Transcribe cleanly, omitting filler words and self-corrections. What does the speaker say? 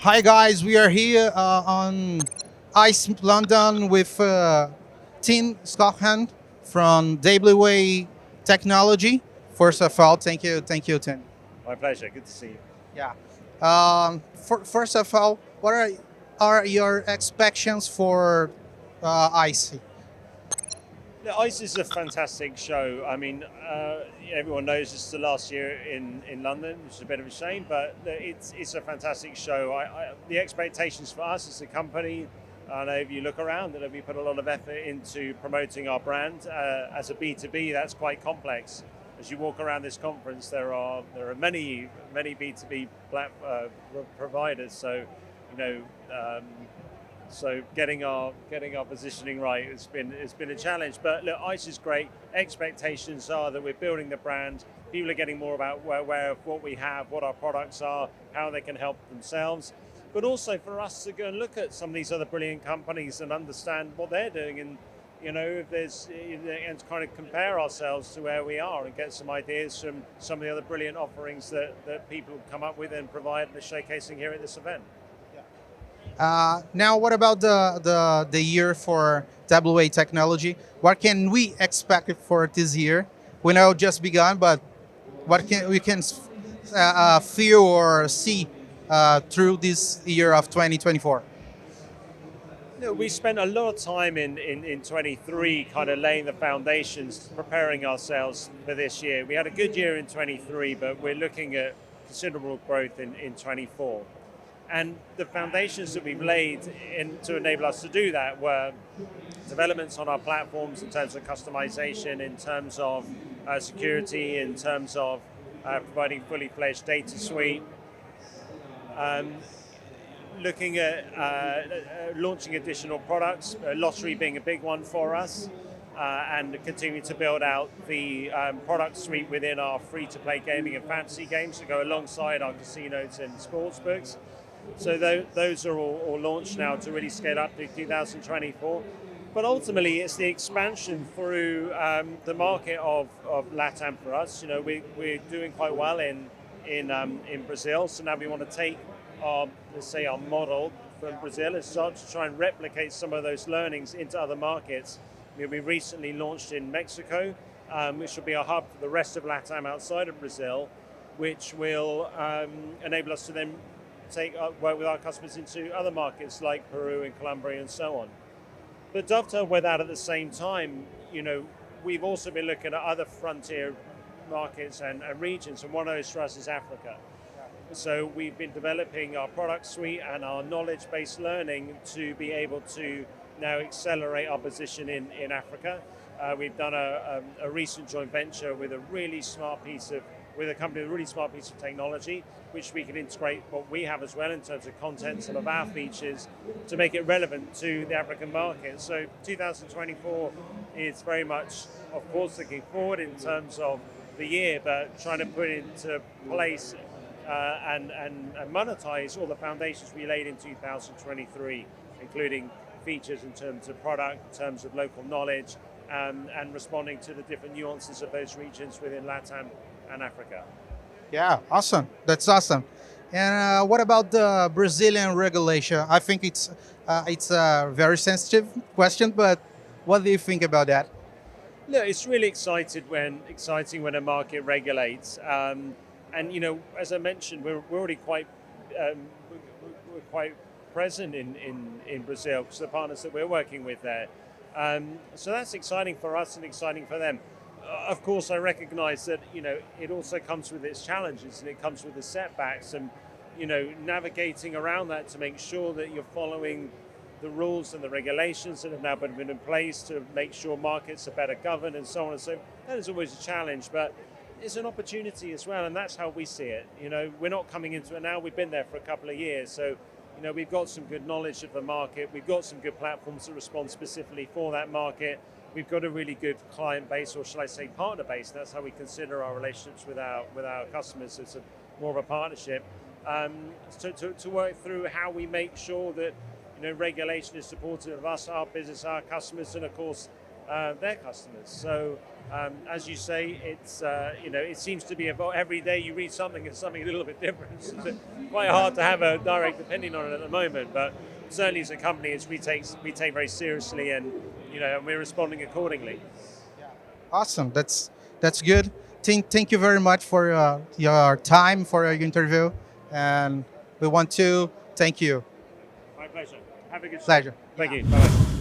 Hi guys, we are here on ICE London with Tim Scoffham from WA.Technology. First of all, thank you, Tim. My pleasure. Good to see you. Yeah. First of all, what are your expectations for ICE? The Ice is a fantastic show. I mean, everyone knows this is the last year in London, which is a bit of a shame, but it's a fantastic show. The expectations for us as a company, I know if you look around, that we put a lot of effort into promoting our brand. As a B2B, that's quite complex. As you walk around this conference, there are many B2B providers. So, you know. So getting our positioning right has been a challenge. But look, Ice is great. Expectations are that we're building the brand. People are getting more about where what we have, what our products are, how they can help themselves. But also for us to go and look at some of these other brilliant companies and understand what they're doing, and if there's and to kind of compare ourselves to where we are and get some ideas from some of the other brilliant offerings that people come up with and provide and are showcasing here at this event. Now, what about the year for WA.Technology? What can we expect for this year? We know just begun, but what can we can feel or see through this year of 2024? No, we spent a lot of time in 23 kind of laying the foundations, preparing ourselves for this year. We had a good year in 23, but we're looking at considerable growth in 24. And the foundations that we've laid to enable us to do that were developments on our platforms in terms of customization, in terms of security, in terms of providing fully fledged data suite, um, looking at launching additional products, lottery being a big one for us, and continuing to build out the product suite within our free-to-play gaming and fantasy games to go alongside our casinos and sports books. So those are all launched now to really scale up to 2024. But ultimately, it's the expansion through the market of LATAM for us. We're doing quite well in Brazil. So now we want to take our model from Brazil and start to try and replicate some of those learnings into other markets. We recently launched in Mexico, which will be a hub for the rest of LATAM outside of Brazil, which will enable us to then work with our customers into other markets like Peru and Colombia and so on. But dovetail with that at the same time, we've also been looking at other frontier markets and regions, and one of those for us is Africa. So we've been developing our product suite and our knowledge-based learning to be able to now accelerate our position in Africa. We've done a recent joint venture with a company with a really smart piece of technology, which we can integrate what we have as well in terms of content, some of our features, to make it relevant to the African market. So 2024 is very much, of course, looking forward in terms of the year, but trying to put into place and monetize all the foundations we laid in 2023, including features in terms of product, in terms of local knowledge, and responding to the different nuances of those regions within LATAM and Africa. Yeah, awesome. That's awesome. And what about the Brazilian regulation? I think it's a very sensitive question, but what do you think about that? Look, it's really exciting when a market regulates. And as I mentioned, we're already um, we're quite present in Brazil because the partners that we're working with there. So that's exciting for us and exciting for them. Of course, I recognise that it also comes with its challenges and it comes with the setbacks, and navigating around that to make sure that you're following the rules and the regulations that have now been in place to make sure markets are better governed and so on and so. That is always a challenge, but it's an opportunity as well, and that's how we see it. We're not coming into it now. We've been there for a couple of years, so we've got some good knowledge of the market. We've got some good platforms that respond specifically for that market. We've got a really good client base, or shall I say partner base. That's how we consider our relationships with our customers. It's more of a partnership to work through how we make sure that regulation is supportive of us, our business, our customers, and of course their customers. So as you say, it's it seems to be about every day you read something and something a little bit different. It's quite hard to have a direct opinion on it at the moment, but certainly as a company, we take very seriously, and and we're responding accordingly. Awesome. That's good. Thank you very much for your time for your interview, and we want to thank you. My pleasure. Have a good day. Pleasure. Thank you. Bye.